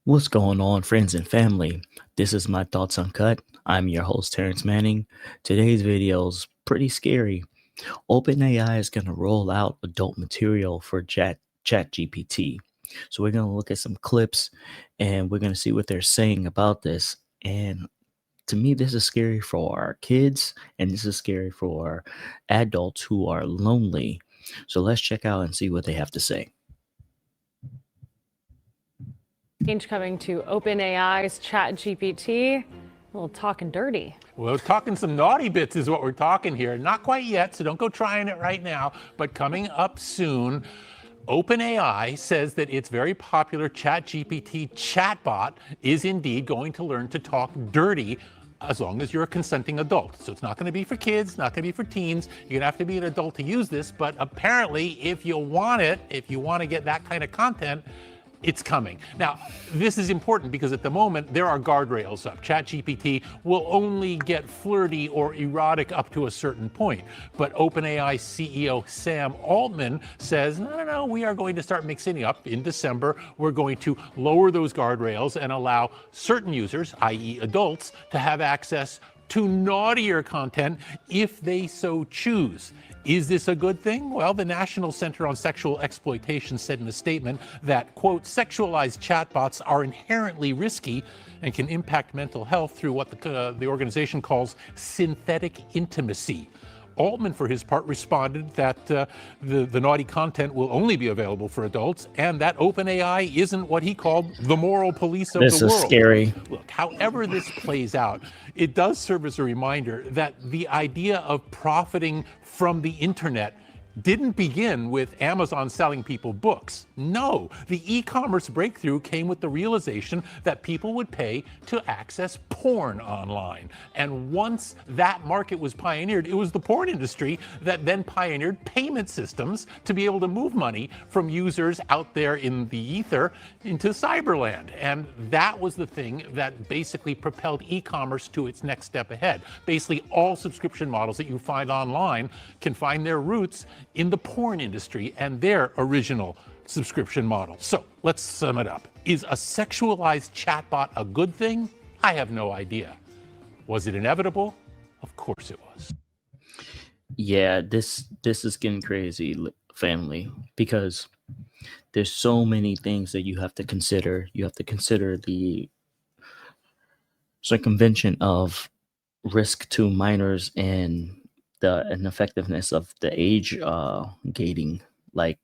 What's going on, friends and family? This is My Thoughts Uncut. I'm your host, Terrence Manning. Today's video is pretty scary. OpenAI is going to roll out adult material for ChatGPT. So we're going to look at some clips and we're going to see what they're saying about this. And to me, this is scary for our kids and this is scary for adults who are lonely. So let's check out and see what they have to say. Change coming to OpenAI's ChatGPT. A little talking dirty. Well, talking some naughty bits is what we're talking here. Not quite yet, so don't go trying it right now, but coming up soon. OpenAI says that its very popular ChatGPT chatbot is indeed going to learn to talk dirty as long as you're a consenting adult. So it's not going to be for kids, not going to be for teens. You're going to have to be an adult to use this, but apparently if you want it, if you want to get that kind of content, it's coming. Now, this is important because at the moment, there are guardrails up. ChatGPT will only get flirty or erotic up to a certain point. But OpenAI CEO Sam Altman says, no, we are going to start mixing it up in December. We're going to lower those guardrails and allow certain users, i.e. adults, to have access to naughtier content if they so choose. Is this a good thing? Well, the National Center on Sexual Exploitation said in a statement that, quote, sexualized chatbots are inherently risky and can impact mental health through what the organization calls synthetic intimacy. Altman, for his part, responded that the naughty content will only be available for adults and that OpenAI isn't what he called the moral police of the world. This is scary. Look, however this plays out, it does serve as a reminder that the idea of profiting from the internet didn't begin with Amazon selling people books. No, the e-commerce breakthrough came with the realization that people would pay to access porn online. And once that market was pioneered, it was the porn industry that then pioneered payment systems to be able to move money from users out there in the ether into cyberland. And that was the thing that basically propelled e-commerce to its next step ahead. Basically, all subscription models that you find online can find their roots in the porn industry and their original subscription model. So let's sum it up. Is a sexualized chatbot a good thing? I have no idea. Was it inevitable? Of course it was. Yeah, this is getting crazy, family, because there's so many things that you have to consider. You have to consider the circumvention of risk to minors and the ineffectiveness of the age gating. Like,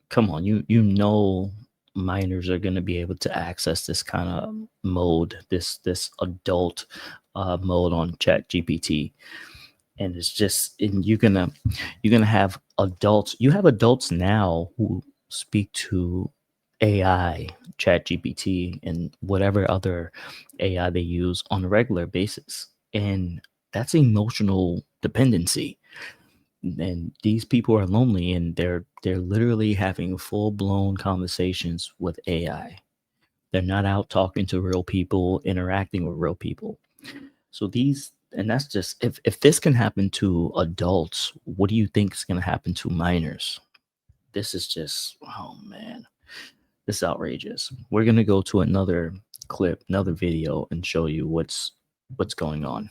come on, you know minors are going to be able to access this kind of mode, this adult mode on ChatGPT, and it's just, and you're gonna have adults. You have adults now who speak to AI, ChatGPT, and whatever other AI they use on a regular basis, and that's emotional dependency. And these people are lonely and they're literally having full-blown conversations with AI. They're not out talking to real people, interacting with real people. So these, and that's just, if this can happen to adults, what do you think is going to happen to minors? This is just, oh man, this is outrageous. We're going to go to another clip, another video, and show you what's going on.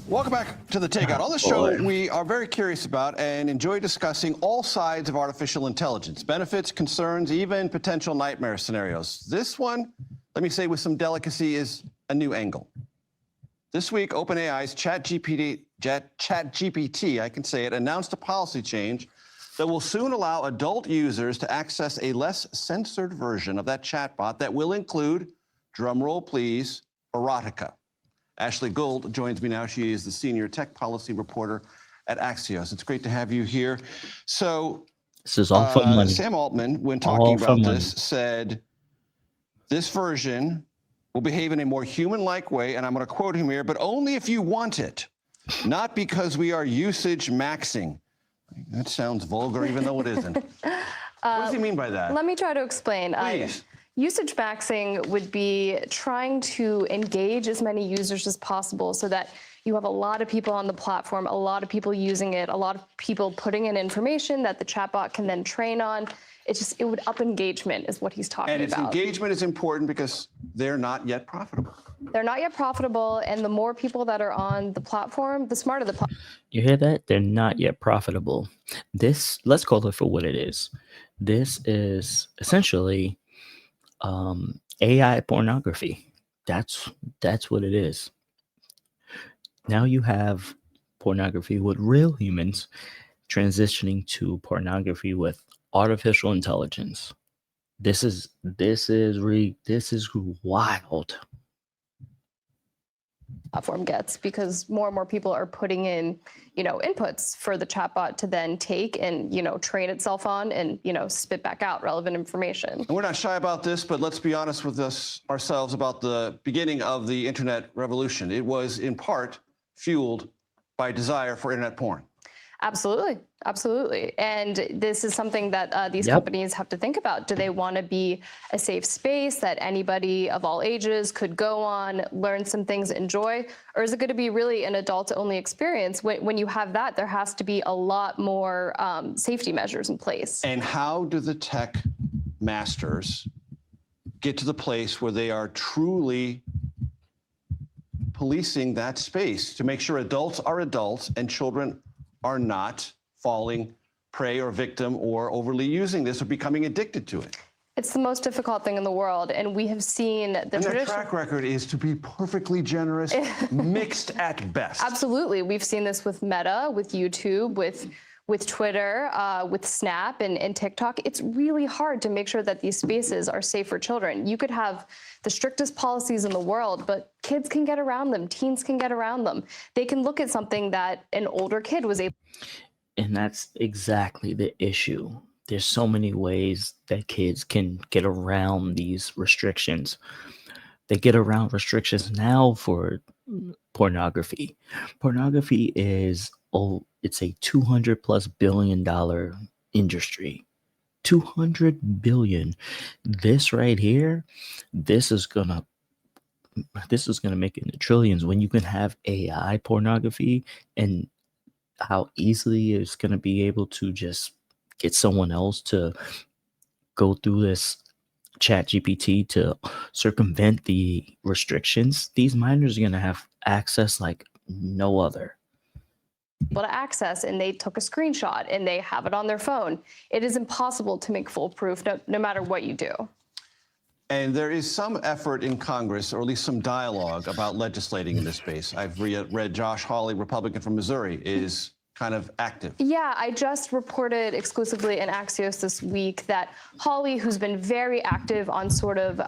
Welcome back to The Takeout. On the show, we are very curious about and enjoy discussing all sides of artificial intelligence, benefits, concerns, even potential nightmare scenarios. This one, let me say with some delicacy, is a new angle. This week, OpenAI's ChatGPT, I can say it, announced a policy change that will soon allow adult users to access a less censored version of that chatbot that will include, drumroll please, erotica. Ashley Gould joins me now. She is the senior tech policy reporter at Axios. It's great to have you here. So, this is all for money. Sam Altman, when talking about this, said this version will behave in a more human-like way, and I'm going to quote him here, but only if you want it, not because we are usage maxing. That sounds vulgar, even though it isn't. What does he mean by that? Let me try to explain. Please. Usage maxing would be trying to engage as many users as possible so that you have a lot of people on the platform, a lot of people using it, a lot of people putting in information that the chatbot can then train on. It would up engagement is what he's talking And its about. engagement is important because they're not yet profitable. They're not yet profitable, and the more people that are on the platform, the smarter the platform. You hear that? They're not yet profitable. This, let's call it for what it is. This is essentially AI pornography. That's what it is. Now you have pornography with real humans transitioning to pornography with artificial intelligence. This is wild. Platform gets, because more and more people are putting in, inputs for the chatbot to then take and, train itself on and, spit back out relevant information. And we're not shy about this, but let's be honest with ourselves about the beginning of the internet revolution. It was in part fueled by desire for internet porn. Absolutely. Absolutely. And this is something that these companies have to think about. Do they want to be a safe space that anybody of all ages could go on, learn some things, enjoy? Or is it going to be really an adult-only experience? When you have that, there has to be a lot more safety measures in place. And how do the tech masters get to the place where they are truly policing that space to make sure adults are adults and children are not falling prey or victim or overly using this or becoming addicted to it? It's the most difficult thing in the world, and we have seen the traditional... And their track record is to be perfectly generous, mixed at best. Absolutely. We've seen this with Meta, with YouTube, with Twitter, with Snap and TikTok. It's really hard to make sure that these spaces are safe for children. You could have the strictest policies in the world, but kids can get around them. Teens can get around them. They can look at something that an older kid was able. And that's exactly the issue. There's so many ways that kids can get around these restrictions. They get around restrictions now for pornography. Pornography is, it's a $200+ billion industry. 200 billion. This right here, this is gonna make it in the trillions when you can have AI pornography, and how easily it's gonna be able to just get someone else to go through this ChatGPT to circumvent the restrictions. These minors are gonna have access like no other. Able to access, and they took a screenshot and they have it on their phone. It is impossible to make foolproof no matter what you do. And there is some effort in Congress, or at least some dialogue about legislating in this space. I've read Josh Hawley, Republican from Missouri, is kind of active. Yeah, I just reported exclusively in Axios this week that Hawley, who's been very active on sort of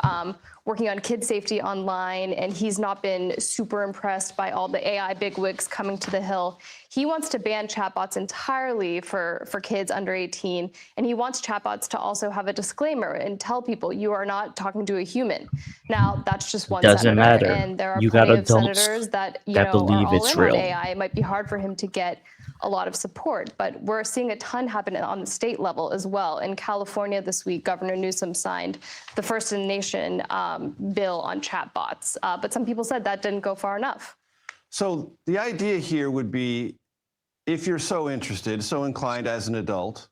working on kid safety online, and he's not been super impressed by all the AI bigwigs coming to the Hill. He wants to ban chatbots entirely for kids under 18, and he wants chatbots to also have a disclaimer and tell people you are not talking to a human. Now, that's just one Doesn't senator, matter. and there are You got plenty of adults senators that that are believe all it's in real. on AI. It might be hard for him to get a lot of support, but we're seeing a ton happen on the state level as well. In California this week, Governor Newsom signed the first in the nation bill on chatbots, but some people said that didn't go far enough. So the idea here would be, if you're so interested, so inclined as an adult,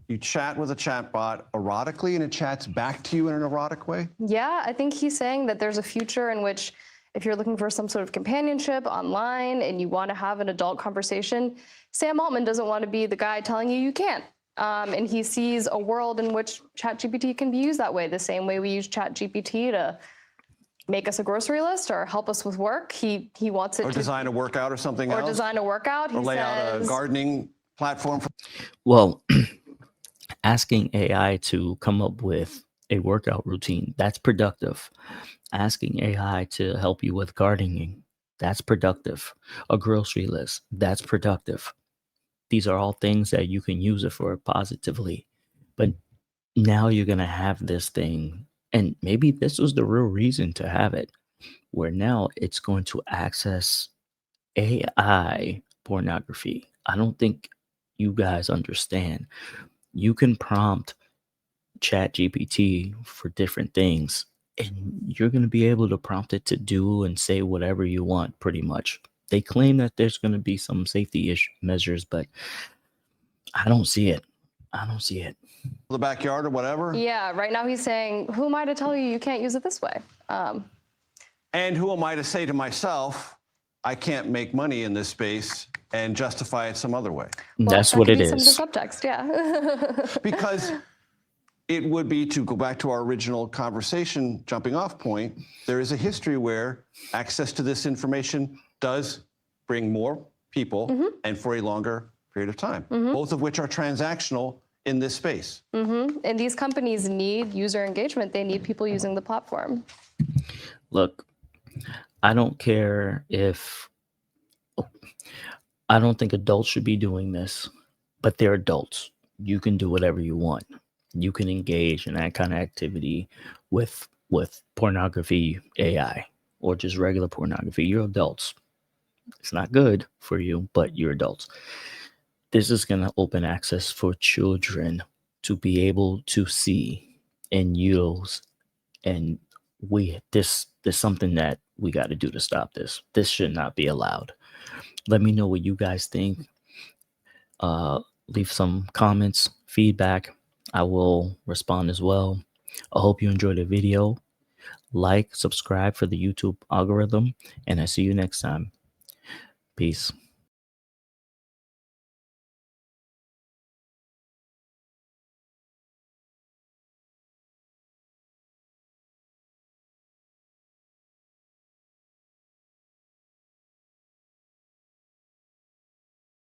you chat with a chatbot erotically and it chats back to you in an erotic way? Yeah, I think he's saying that there's a future in which if you're looking for some sort of companionship online and you want to have an adult conversation, Sam Altman doesn't want to be the guy telling you you can't. And he sees a world in which ChatGPT can be used that way, the same way we use ChatGPT to make us a grocery list or help us with work. He wants it or to design a workout or something else? Or design a workout. Or lay out a gardening platform. Well, asking AI to come up with a workout routine, that's productive. Asking AI to help you with gardening, that's productive. A grocery list, that's productive. These are all things that you can use it for positively. But now you're going to have this thing, and maybe this was the real reason to have it, where now it's going to access AI pornography. I don't think you guys understand. You can prompt ChatGPT for different things, and you're going to be able to prompt it to do and say whatever you want, pretty much. They claim that there's going to be some safety measures, but I don't see it. I don't see it. The backyard or whatever. Yeah, right now he's saying, who am I to tell you you can't use it this way? And who am I to say to myself, I can't make money in this space and justify it some other way? Well, That's that what could it be is. Some of the subtext, yeah. Because it would be, to go back to our original conversation jumping off point, there is a history where access to this information does bring more people and for a longer period of time, both of which are transactional in this space. And these companies need user engagement. They need people using the platform. Look, I don't care if I don't think adults should be doing this, but they're adults. You can do whatever you want. You can engage in that kind of activity with pornography AI or just regular pornography. You're adults. It's not good for you, but you're adults. This is going to open access for children to be able to see and use. And there's something that we got to do to stop this. This should not be allowed. Let me know what you guys think. Leave some comments, feedback. I will respond as well. I hope you enjoyed the video. Like, subscribe for the YouTube algorithm, and I see you next time. Peace.